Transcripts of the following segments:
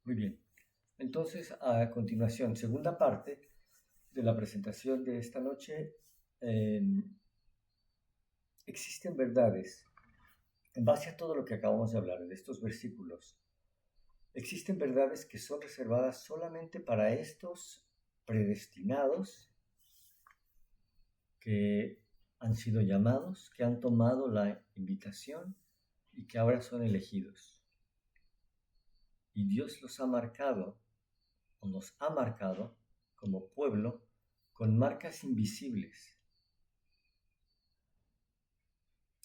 Muy bien. Entonces, a continuación, segunda parte de la presentación de esta noche, eh, existen verdades, en base a todo lo que acabamos de hablar, de estos versículos, existen verdades que son reservadas solamente para estos predestinados que han sido llamados, que han tomado la invitación y que ahora son elegidos. Y Dios los ha marcado, o nos ha marcado como pueblo, con marcas invisibles,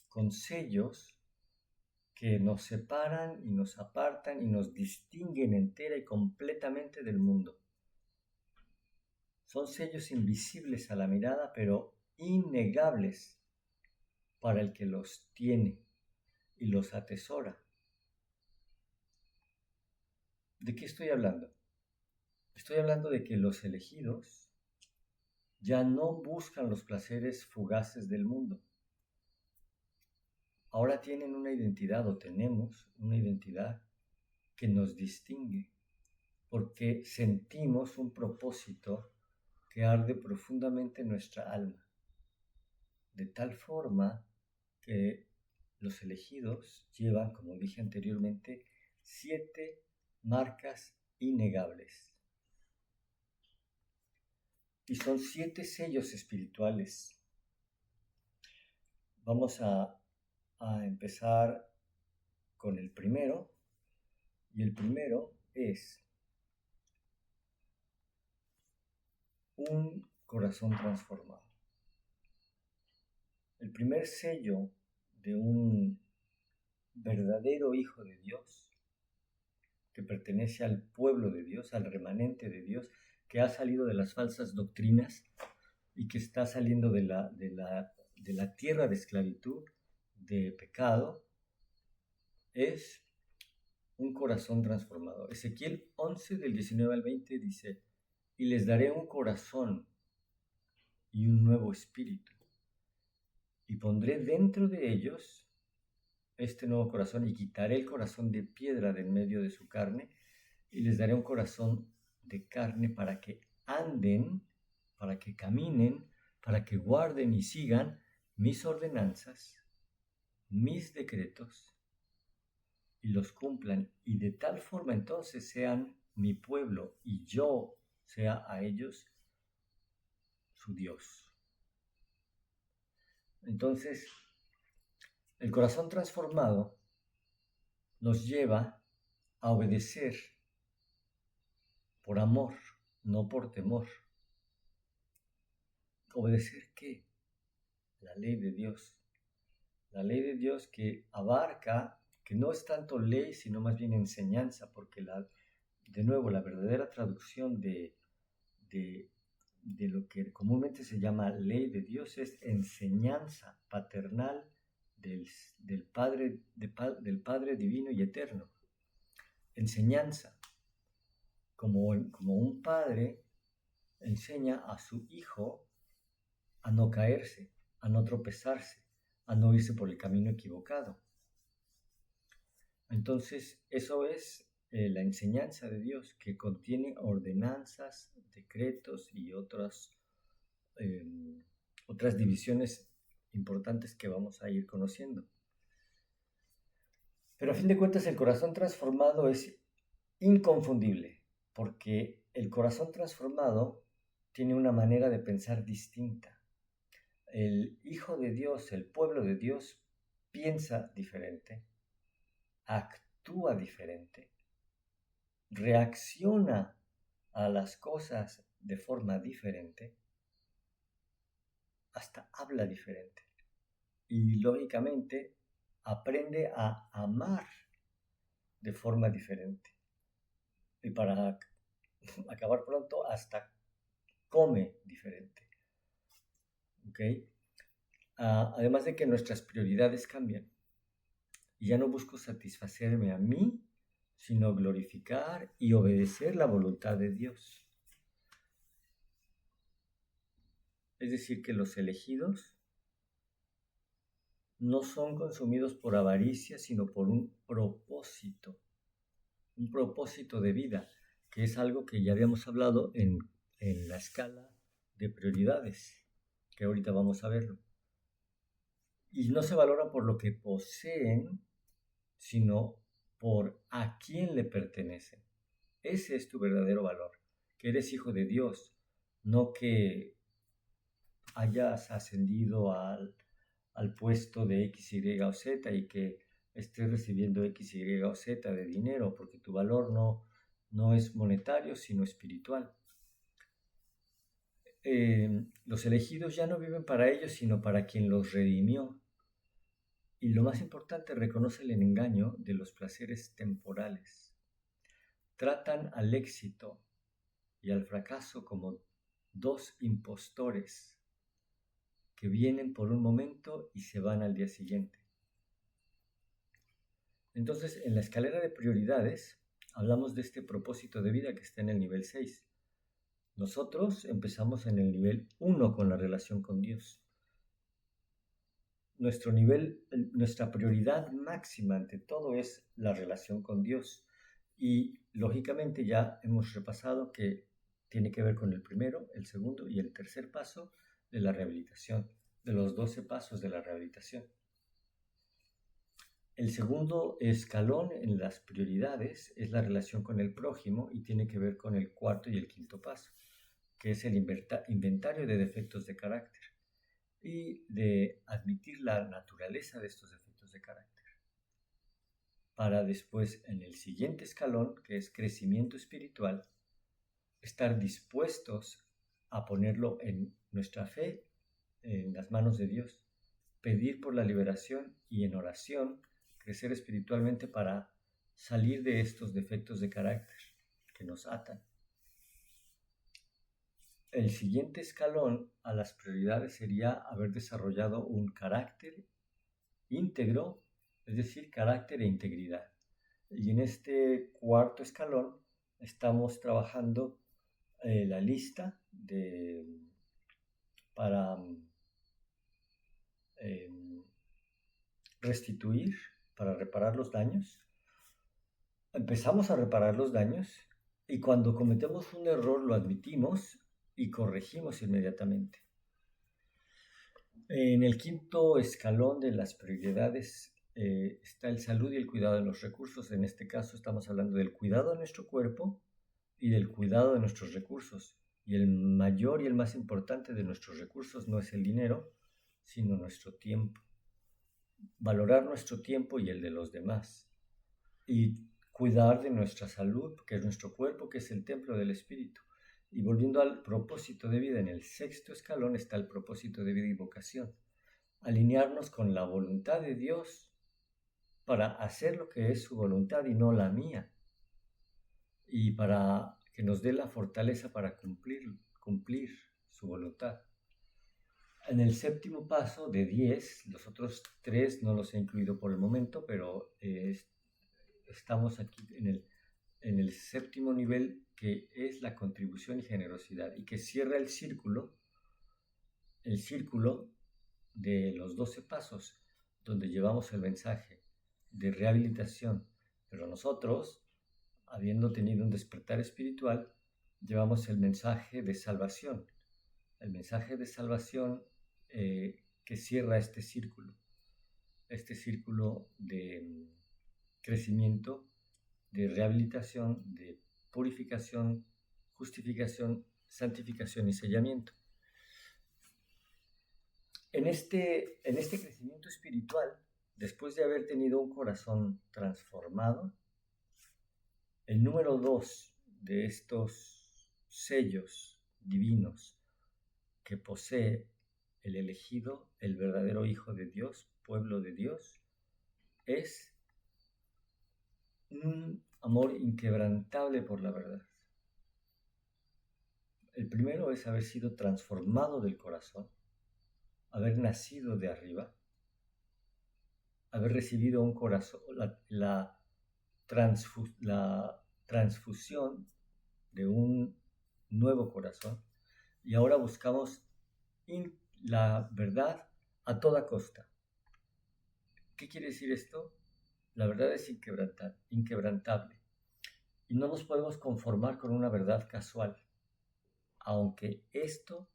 con sellos que nos separan y nos apartan y nos distinguen entera y completamente del mundo. Son sellos invisibles a la mirada, pero innegables para el que los tiene y los atesora. ¿De qué estoy hablando? Estoy hablando de que los elegidos ya no buscan los placeres fugaces del mundo. Ahora tienen una identidad, o tenemos una identidad que nos distingue, porque sentimos un propósito que arde profundamente en nuestra alma, de tal forma que los elegidos llevan, como dije anteriormente, 7 marcas innegables. Y son 7 sellos espirituales. Vamos a empezar con el primero, y el primero es un corazón transformado. El primer sello de un verdadero hijo de Dios, que pertenece al pueblo de Dios, al remanente de Dios, que ha salido de las falsas doctrinas y que está saliendo de la tierra de esclavitud, de pecado, es un corazón transformado. Ezequiel 11 del 19 al 20 dice, y les daré un corazón y un nuevo espíritu, y pondré dentro de ellos este nuevo corazón, y quitaré el corazón de piedra de en medio de su carne, y les daré un corazón de carne para que anden, para que caminen, para que guarden y sigan mis ordenanzas, mis decretos, y los cumplan, y de tal forma entonces sean mi pueblo, y yo sea a ellos su Dios. Entonces, el corazón transformado nos lleva a obedecer por amor, no por temor. ¿Obedecer qué? La ley de Dios. La ley de Dios que abarca, que no es tanto ley, sino más bien enseñanza, porque de nuevo, la verdadera traducción de lo que comúnmente se llama ley de Dios es enseñanza paternal del Padre divino y eterno. Enseñanza, como un padre enseña a su hijo a no caerse, a no tropezarse, a no irse por el camino equivocado. Entonces, eso es la enseñanza de Dios, que contiene ordenanzas, decretos y otras divisiones importantes que vamos a ir conociendo. Pero a fin de cuentas, el corazón transformado es inconfundible, porque el corazón transformado tiene una manera de pensar distinta. El Hijo de Dios, el pueblo de Dios, piensa diferente, actúa diferente, reacciona a las cosas de forma diferente, hasta habla diferente. Y lógicamente aprende a amar de forma diferente. Y para acabar pronto, hasta come diferente. ¿Ok? Además de que nuestras prioridades cambian. Y ya no busco satisfacerme a mí, sino glorificar y obedecer la voluntad de Dios. Es decir, que los elegidos no son consumidos por avaricia, sino por un propósito. un propósito de vida, que es algo que ya habíamos hablado en la escala de prioridades, que ahorita vamos a verlo. Y no se valora por lo que poseen, sino por a quién le pertenecen. Ese es tu verdadero valor, que eres hijo de Dios, no que hayas ascendido al puesto de X, Y o Z y que estés recibiendo X, Y o Z de dinero, porque tu valor no es monetario, sino espiritual. Los elegidos ya no viven para ellos, sino para quien los redimió. Y lo más importante, reconoce el engaño de los placeres temporales. Tratan al éxito y al fracaso como dos impostores que vienen por un momento y se van al día siguiente. Entonces, en la escalera de prioridades, hablamos de este propósito de vida que está en el nivel 6. Nosotros empezamos en el nivel 1 con la relación con Dios. Nuestra prioridad máxima ante todo es la relación con Dios. Y lógicamente ya hemos repasado que tiene que ver con el primero, el segundo y el tercer paso de la rehabilitación, de los 12 pasos de la rehabilitación. El segundo escalón en las prioridades es la relación con el prójimo y tiene que ver con el cuarto y el quinto paso, que es el inventario de defectos de carácter y de admitir la naturaleza de estos defectos de carácter. Para después, en el siguiente escalón, que es crecimiento espiritual, estar dispuestos a ponerlo en nuestra fe, en las manos de Dios, pedir por la liberación y en oración crecer espiritualmente para salir de estos defectos de carácter que nos atan. El siguiente escalón a las prioridades sería haber desarrollado un carácter íntegro, es decir, carácter e integridad. Y en este cuarto escalón estamos trabajando la lista para restituir, para reparar los daños. Empezamos a reparar los daños y cuando cometemos un error lo admitimos y corregimos inmediatamente. En el quinto escalón de las prioridades está el salud y el cuidado de los recursos. En este caso estamos hablando del cuidado de nuestro cuerpo y del cuidado de nuestros recursos. Y el mayor y el más importante de nuestros recursos no es el dinero, sino nuestro tiempo. Valorar nuestro tiempo y el de los demás. Y cuidar de nuestra salud, que es nuestro cuerpo, que es el templo del Espíritu. Y volviendo al propósito de vida, en el sexto escalón está el propósito de vida y vocación. Alinearnos con la voluntad de Dios para hacer lo que es su voluntad y no la mía. Y para que nos dé la fortaleza para cumplir su voluntad. En el séptimo paso de 10, los otros 3 no los he incluido por el momento, pero estamos aquí en el séptimo nivel, que es la contribución y generosidad, y que cierra el círculo de los 12 pasos, donde llevamos el mensaje de rehabilitación. Pero nosotros, habiendo tenido un despertar espiritual, llevamos el mensaje de salvación. El mensaje de salvación que cierra este círculo de crecimiento, de rehabilitación, de purificación, justificación, santificación y sellamiento. En este crecimiento espiritual, después de haber tenido un corazón transformado, el número 2 de estos sellos divinos que posee el elegido, el verdadero Hijo de Dios, pueblo de Dios, es un amor inquebrantable por la verdad. El primero es haber sido transformado del corazón, haber nacido de arriba, haber recibido un corazón, la transfusión de un nuevo corazón, y ahora buscamos la verdad a toda costa. ¿Qué quiere decir esto? La verdad es inquebrantable. Y no nos podemos conformar con una verdad casual, aunque esto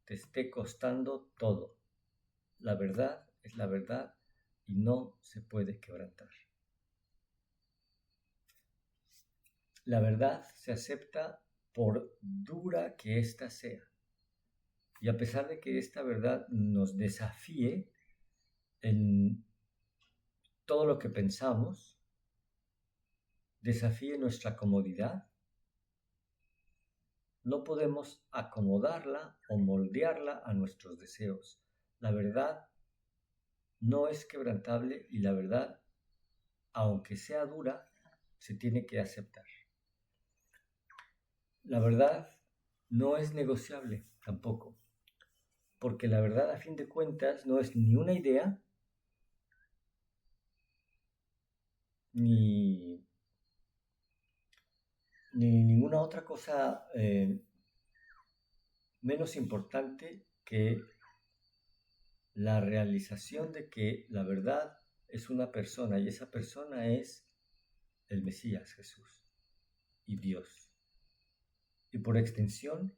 te esté costando todo. La verdad es la verdad y no se puede quebrantar. La verdad se acepta por dura que ésta sea. Y a pesar de que esta verdad nos desafíe en todo lo que pensamos, desafíe nuestra comodidad, no podemos acomodarla o moldearla a nuestros deseos. La verdad no es quebrantable y la verdad, aunque sea dura, se tiene que aceptar. La verdad no es negociable tampoco, porque la verdad a fin de cuentas no es ni una idea, ni ninguna otra cosa menos importante que la realización de que la verdad es una persona y esa persona es el Mesías, Jesús y Dios. Y por extensión,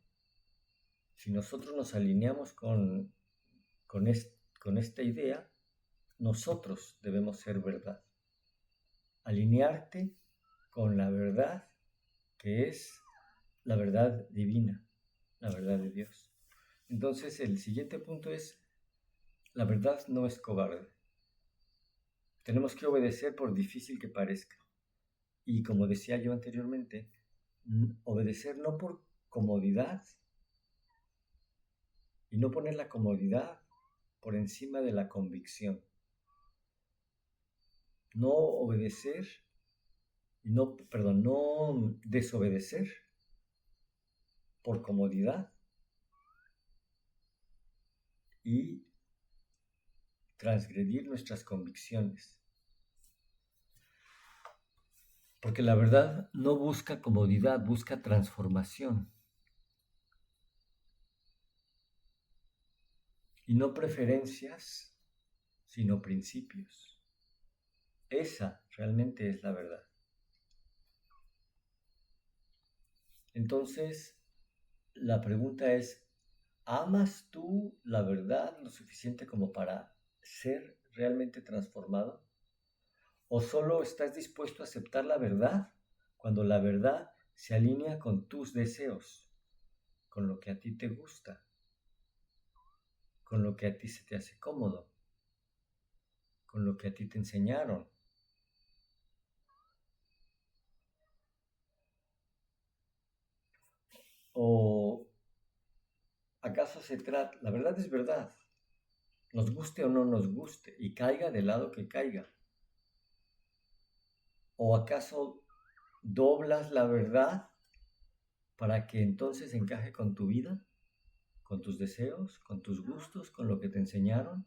si nosotros nos alineamos con esta idea, nosotros debemos ser verdad. Alinearte con la verdad que es la verdad divina, la verdad de Dios. Entonces el siguiente punto es, la verdad no es cobarde. Tenemos que obedecer por difícil que parezca. Y como decía yo anteriormente, obedecer no por comodidad y no poner la comodidad por encima de la convicción. No obedecer, no desobedecer por comodidad y transgredir nuestras convicciones. Porque la verdad no busca comodidad, busca transformación. Y no preferencias, sino principios. Esa realmente es la verdad. Entonces, la pregunta es, ¿amas tú la verdad lo suficiente como para ser realmente transformado? ¿O solo estás dispuesto a aceptar la verdad cuando la verdad se alinea con tus deseos, con lo que a ti te gusta, con lo que a ti se te hace cómodo, con lo que a ti te enseñaron? ¿O acaso se trata, la verdad es verdad, nos guste o no nos guste, y caiga del lado que caiga? ¿O acaso doblas la verdad para que entonces encaje con tu vida, con tus deseos, con tus gustos, con lo que te enseñaron?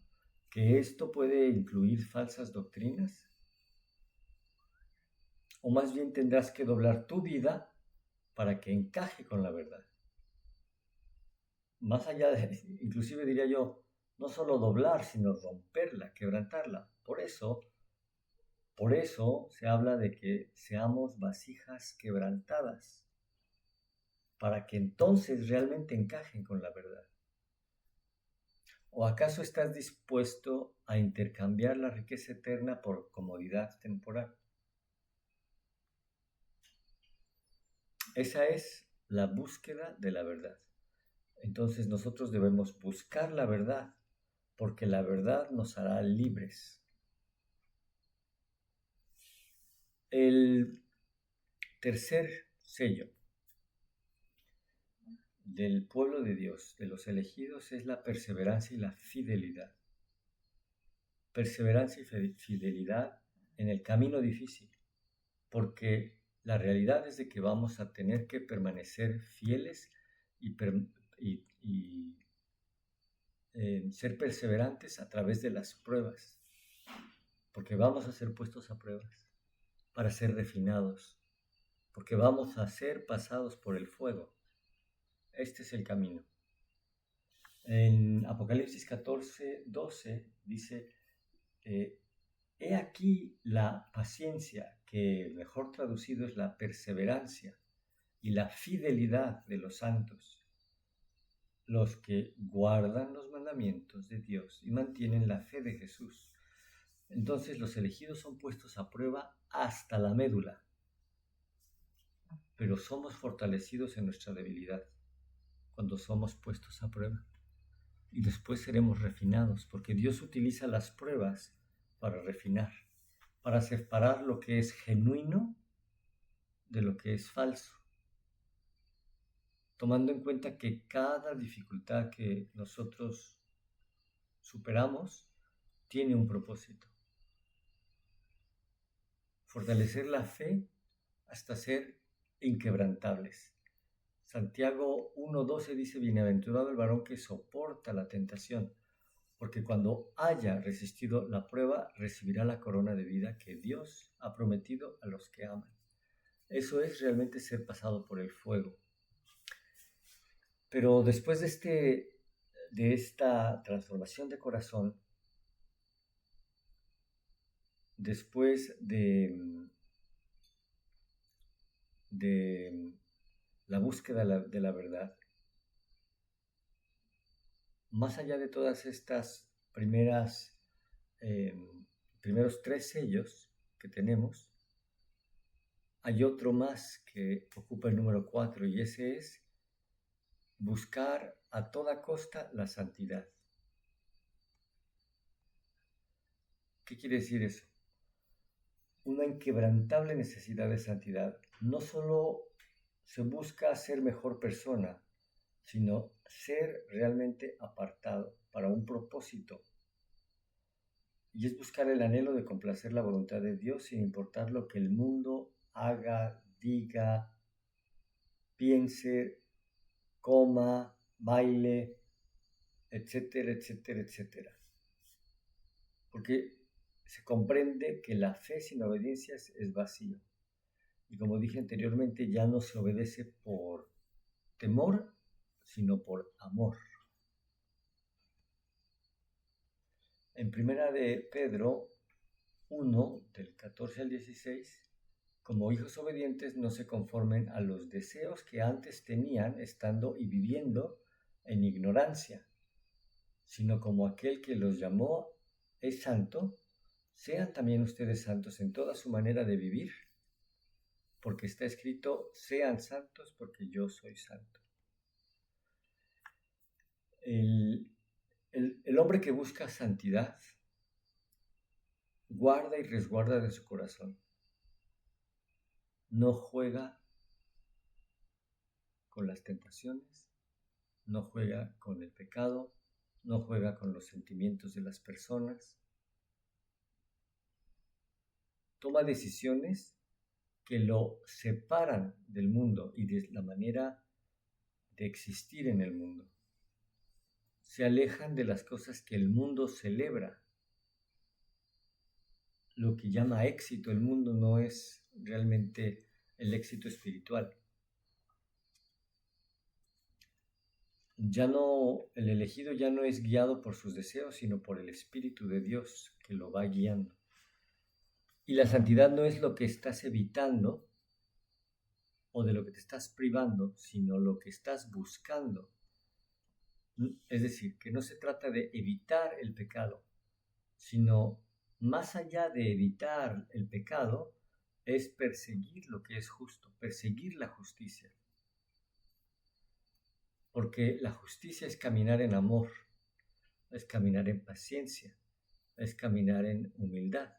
¿Que esto puede incluir falsas doctrinas? ¿O más bien tendrás que doblar tu vida para que encaje con la verdad? Más allá de, inclusive diría yo, no solo doblar, sino romperla, quebrantarla. Por eso se habla de que seamos vasijas quebrantadas, para que entonces realmente encajen con la verdad. ¿O acaso estás dispuesto a intercambiar la riqueza eterna por comodidad temporal? Esa es la búsqueda de la verdad. Entonces nosotros debemos buscar la verdad, porque la verdad nos hará libres. El tercer sello del pueblo de Dios, de los elegidos, es la perseverancia y la fidelidad. Perseverancia y fidelidad en el camino difícil, porque la realidad es de que vamos a tener que permanecer fieles y ser perseverantes a través de las pruebas, porque vamos a ser puestos a pruebas para ser refinados, porque vamos a ser pasados por el fuego. Este es el camino. En Apocalipsis 14:12 dice, He aquí la paciencia, que mejor traducido es la perseverancia, y la fidelidad de los santos, los que guardan los mandamientos de Dios y mantienen la fe de Jesús. Entonces los elegidos son puestos a prueba hasta la médula, pero somos fortalecidos en nuestra debilidad cuando somos puestos a prueba. Y después seremos refinados, porque Dios utiliza las pruebas para refinar, para separar lo que es genuino de lo que es falso, tomando en cuenta que cada dificultad que nosotros superamos tiene un propósito. Fortalecer la fe hasta ser inquebrantables. Santiago 1:12 dice: bienaventurado el varón que soporta la tentación, porque cuando haya resistido la prueba, recibirá la corona de vida que Dios ha prometido a los que aman. Eso es realmente ser pasado por el fuego. Pero después de esta transformación de corazón, después de la búsqueda de la verdad, más allá de todas estas primeros 3 sellos que tenemos, hay otro más que ocupa el número 4, y ese es buscar a toda costa la santidad. ¿Qué quiere decir eso? Una inquebrantable necesidad de santidad. No solo se busca ser mejor persona, sino ser realmente apartado para un propósito. Y es buscar el anhelo de complacer la voluntad de Dios sin importar lo que el mundo haga, diga, piense, coma, baile, etcétera, etcétera, etcétera. Porque se comprende que la fe sin obediencias es vacío. Y como dije anteriormente, ya no se obedece por temor, sino por amor. En primera de Pedro 1, del 14 al 16, como hijos obedientes no se conformen a los deseos que antes tenían estando y viviendo en ignorancia, sino como aquel que los llamó es santo, sean también ustedes santos en toda su manera de vivir, porque está escrito: sean santos porque yo soy santo. El hombre que busca santidad guarda y resguarda de su corazón. No juega con las tentaciones, no juega con el pecado, no juega con los sentimientos de las personas. Toma decisiones que lo separan del mundo y de la manera de existir en el mundo. Se alejan de las cosas que el mundo celebra. Lo que llama éxito el mundo no es realmente el éxito espiritual. El elegido ya no es guiado por sus deseos, sino por el Espíritu de Dios que lo va guiando. Y la santidad no es lo que estás evitando o de lo que te estás privando, sino lo que estás buscando. Es decir, que no se trata de evitar el pecado, sino más allá de evitar el pecado, es perseguir lo que es justo, perseguir la justicia. Porque la justicia es caminar en amor, es caminar en paciencia, es caminar en humildad.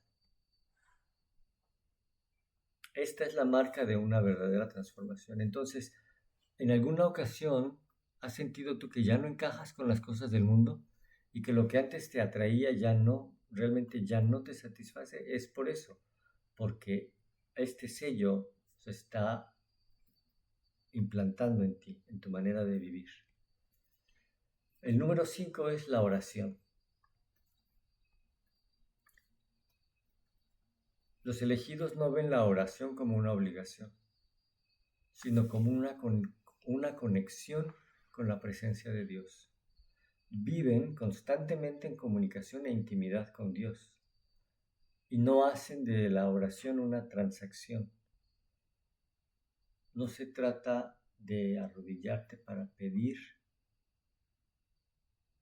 Esta es la marca de una verdadera transformación. Entonces, ¿en alguna ocasión has sentido tú que ya no encajas con las cosas del mundo y que lo que antes te atraía realmente ya no te satisface? Es por eso, porque este sello se está implantando en ti, en tu manera de vivir. El número 5 es la oración. Los elegidos no ven la oración como una obligación, sino como una conexión con la presencia de Dios. Viven constantemente en comunicación e intimidad con Dios. y no hacen de la oración una transacción. No se trata de arrodillarte para pedir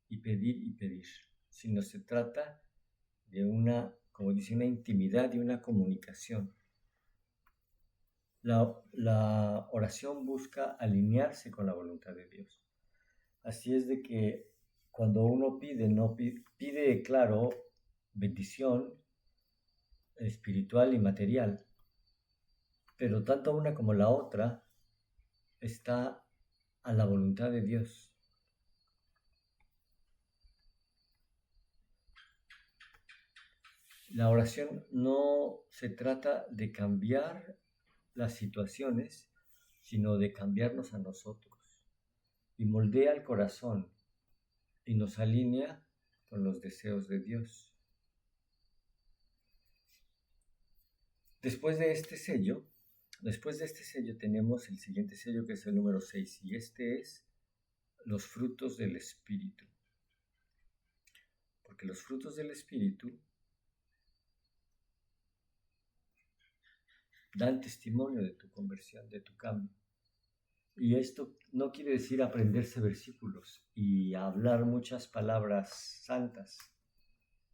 y pedir y pedir, sino se trata de una, como dice, una intimidad y una comunicación. La oración busca alinearse con la voluntad de Dios. Así es de que cuando uno pide, no pide, claro, bendición espiritual y material, pero tanto una como la otra está a la voluntad de Dios. La oración no se trata de cambiar las situaciones, sino de cambiarnos a nosotros. Y moldea el corazón y nos alinea con los deseos de Dios. Después de este sello tenemos el siguiente sello, que es el número 6, y este es los frutos del Espíritu. Porque los frutos del Espíritu dan testimonio de tu conversión, de tu cambio. Y esto no quiere decir aprenderse versículos y hablar muchas palabras santas,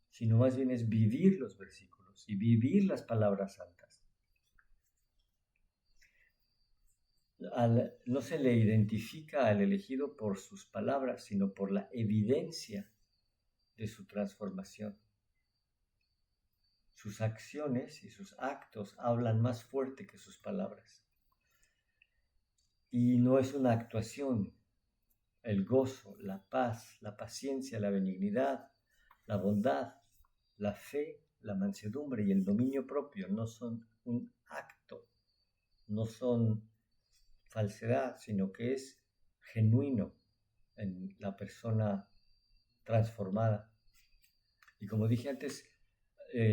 sino más bien es vivir los versículos y vivir las palabras santas. No se le identifica al elegido por sus palabras, sino por la evidencia de su transformación. Sus acciones y sus actos hablan más fuerte que sus palabras. Y no es una actuación. El gozo, la paz, la paciencia, la benignidad, la bondad, la fe, la mansedumbre y el dominio propio no son un acto, no son falsedad, sino que es genuino en la persona transformada. Y como dije antes,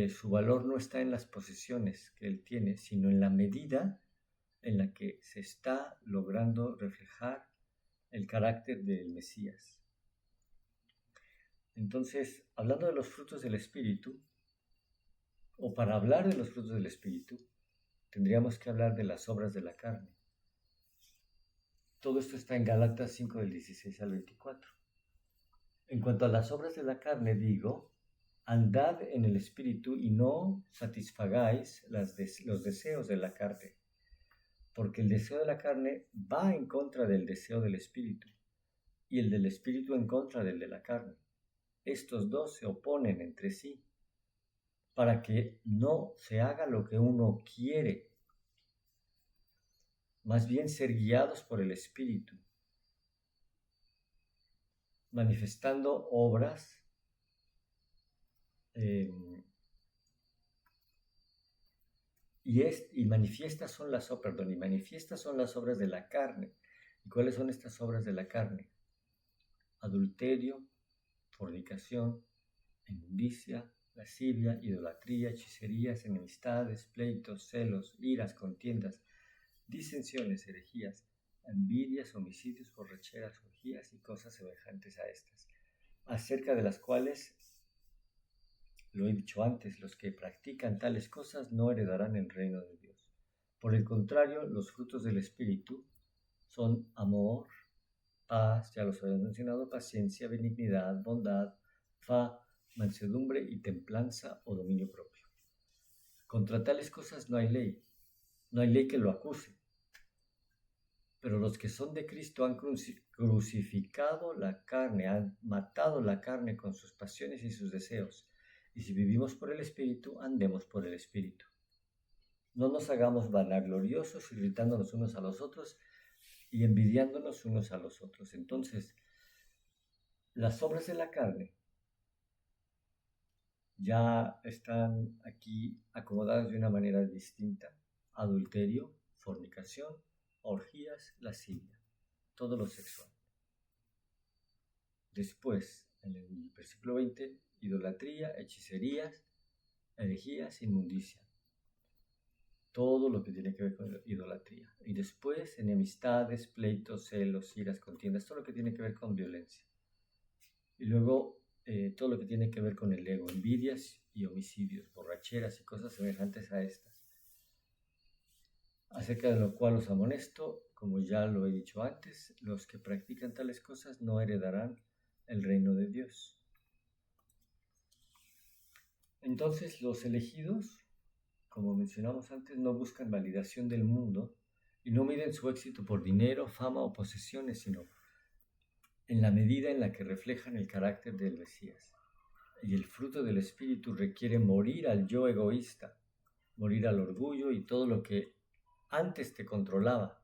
su valor no está en las posesiones que él tiene, sino en la medida en la que se está logrando reflejar el carácter del Mesías. Entonces, hablando de los frutos del Espíritu, o para hablar de los frutos del Espíritu, tendríamos que hablar de las obras de la carne. Todo esto está en Gálatas 5, del 16 al 24. En cuanto a las obras de la carne, digo, andad en el Espíritu y no satisfagáis los deseos de la carne, porque el deseo de la carne va en contra del deseo del Espíritu, y el del Espíritu en contra del de la carne. Estos dos se oponen entre sí, para que no se haga lo que uno quiere, más bien ser guiados por el Espíritu, manifestando obras y manifiestas son las obras de la carne. ¿Y cuáles son estas obras de la carne? Adulterio, fornicación, inmundicia, lascivia, idolatría, hechicerías, enemistades, pleitos, celos, iras, contiendas, disensiones, herejías, envidias, homicidios, borracheras, orgías y cosas semejantes a estas, acerca de las cuales, lo he dicho antes, los que practican tales cosas no heredarán el reino de Dios. Por el contrario, los frutos del Espíritu son amor, paz, ya los habíamos mencionado, paciencia, benignidad, bondad, fe, mansedumbre y templanza o dominio propio. Contra tales cosas no hay ley que lo acuse. Pero los que son de Cristo han crucificado la carne, han matado la carne con sus pasiones y sus deseos. Y si vivimos por el Espíritu, andemos por el Espíritu. No nos hagamos vanagloriosos, irritándonos unos a los otros y envidiándonos unos a los otros. Entonces, las obras de la carne ya están aquí acomodadas de una manera distinta. Adulterio, fornicación, orgías, lascivia, todo lo sexual. Después, en el versículo 20, idolatría, hechicerías, herejías, inmundicia. Todo lo que tiene que ver con idolatría. Y después, enemistades, pleitos, celos, iras, contiendas, todo lo que tiene que ver con violencia. Y luego todo lo que tiene que ver con el ego, envidias y homicidios, borracheras y cosas semejantes a estas, acerca de lo cual os amonesto, como ya lo he dicho antes, los que practican tales cosas no heredarán el reino de Dios. Entonces los elegidos, como mencionamos antes, no buscan validación del mundo y no miden su éxito por dinero, fama o posesiones, sino en la medida en la que reflejan el carácter del Mesías. Y el fruto del Espíritu requiere morir al yo egoísta, morir al orgullo y todo lo que antes te controlaba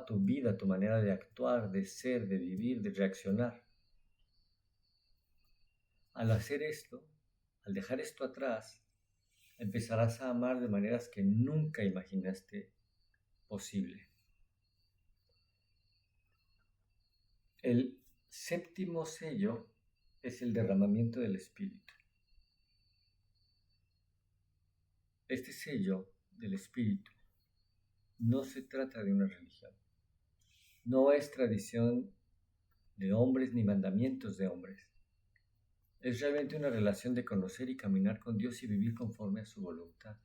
tu vida, tu manera de actuar, de ser, de vivir, de reaccionar. Al hacer esto, al dejar esto atrás, empezarás a amar de maneras que nunca imaginaste posible. El séptimo sello es el derramamiento del Espíritu. Este sello del Espíritu no se trata de una religión. No es tradición de hombres ni mandamientos de hombres. Es realmente una relación de conocer y caminar con Dios y vivir conforme a su voluntad.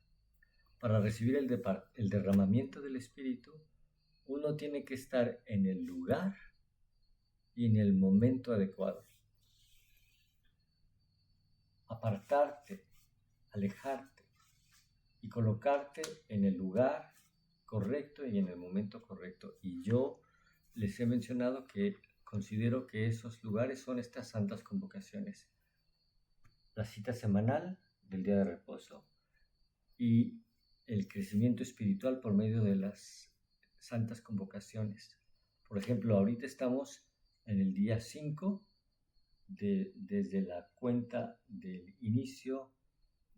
Para recibir el derramamiento del Espíritu, uno tiene que estar en el lugar y en el momento adecuado. Apartarte, alejarte y colocarte en el lugar correcto y en el momento correcto. Y yo les he mencionado que considero que esos lugares son estas santas convocaciones. La cita semanal del día de reposo y el crecimiento espiritual por medio de las santas convocaciones. Por ejemplo, ahorita estamos en el día 5 desde la cuenta del inicio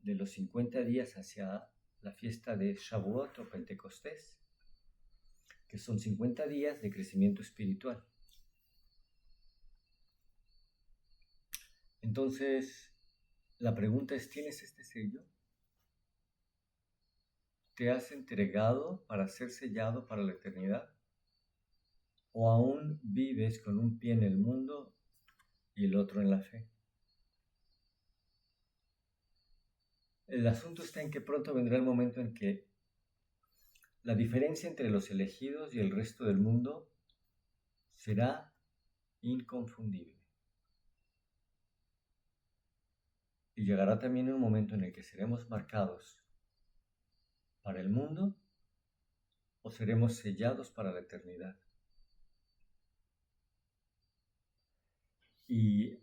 de los 50 días hacia la fiesta de Shavuot o Pentecostés, que son 50 días de crecimiento espiritual. Entonces, la pregunta es, ¿tienes este sello? ¿Te has entregado para ser sellado para la eternidad? ¿O aún vives con un pie en el mundo y el otro en la fe? El asunto está en que pronto vendrá el momento en que la diferencia entre los elegidos y el resto del mundo será inconfundible. Y llegará también un momento en el que seremos marcados para el mundo o seremos sellados para la eternidad. Y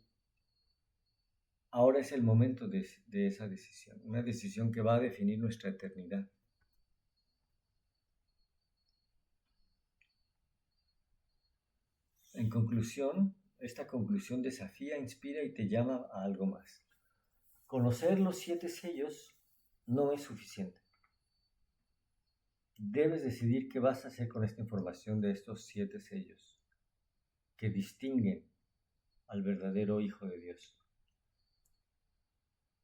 ahora es el momento de esa decisión, una decisión que va a definir nuestra eternidad. En conclusión, esta conclusión desafía, inspira y te llama a algo más. Conocer los 7 sellos no es suficiente. Debes decidir qué vas a hacer con esta información de estos 7 sellos que distinguen al verdadero Hijo de Dios.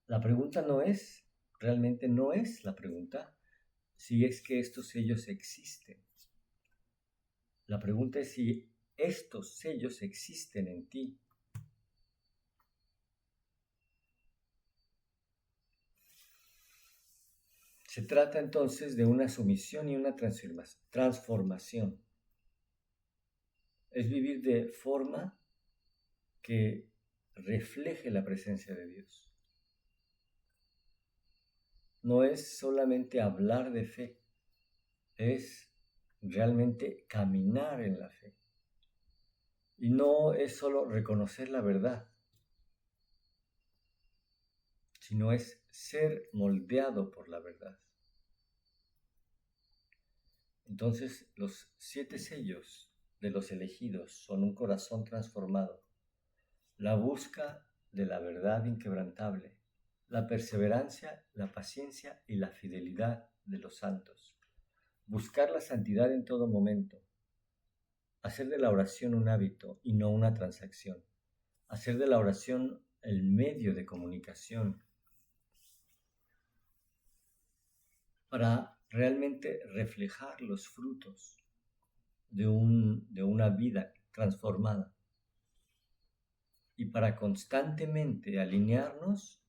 La pregunta realmente no es la pregunta si es que estos sellos existen. La pregunta es si estos sellos existen en ti. Se trata entonces de una sumisión y una transformación. Es vivir de forma que refleje la presencia de Dios. No es solamente hablar de fe, es realmente caminar en la fe. Y no es solo reconocer la verdad, sino es ser moldeado por la verdad. Entonces, los 7 sellos de los elegidos son un corazón transformado, la busca de la verdad inquebrantable, la perseverancia, la paciencia y la fidelidad de los santos, buscar la santidad en todo momento, hacer de la oración un hábito y no una transacción, hacer de la oración el medio de comunicación para realmente reflejar los frutos de una vida transformada. y para constantemente alinearnos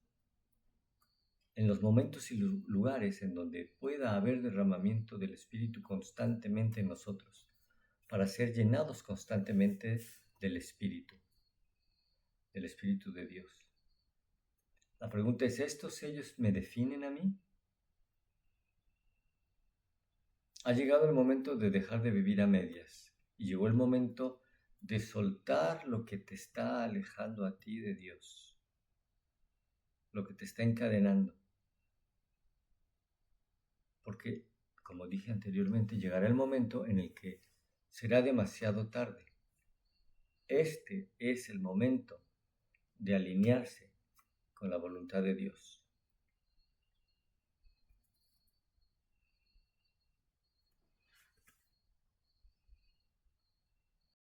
en los momentos y lugares en donde pueda haber derramamiento del Espíritu constantemente en nosotros, para ser llenados constantemente del Espíritu de Dios. La pregunta es, ¿estos sellos me definen a mí? Ha llegado el momento de dejar de vivir a medias y llegó el momento de soltar lo que te está alejando a ti de Dios, lo que te está encadenando. Porque, como dije anteriormente, llegará el momento en el que será demasiado tarde. Este es el momento de alinearse con la voluntad de Dios.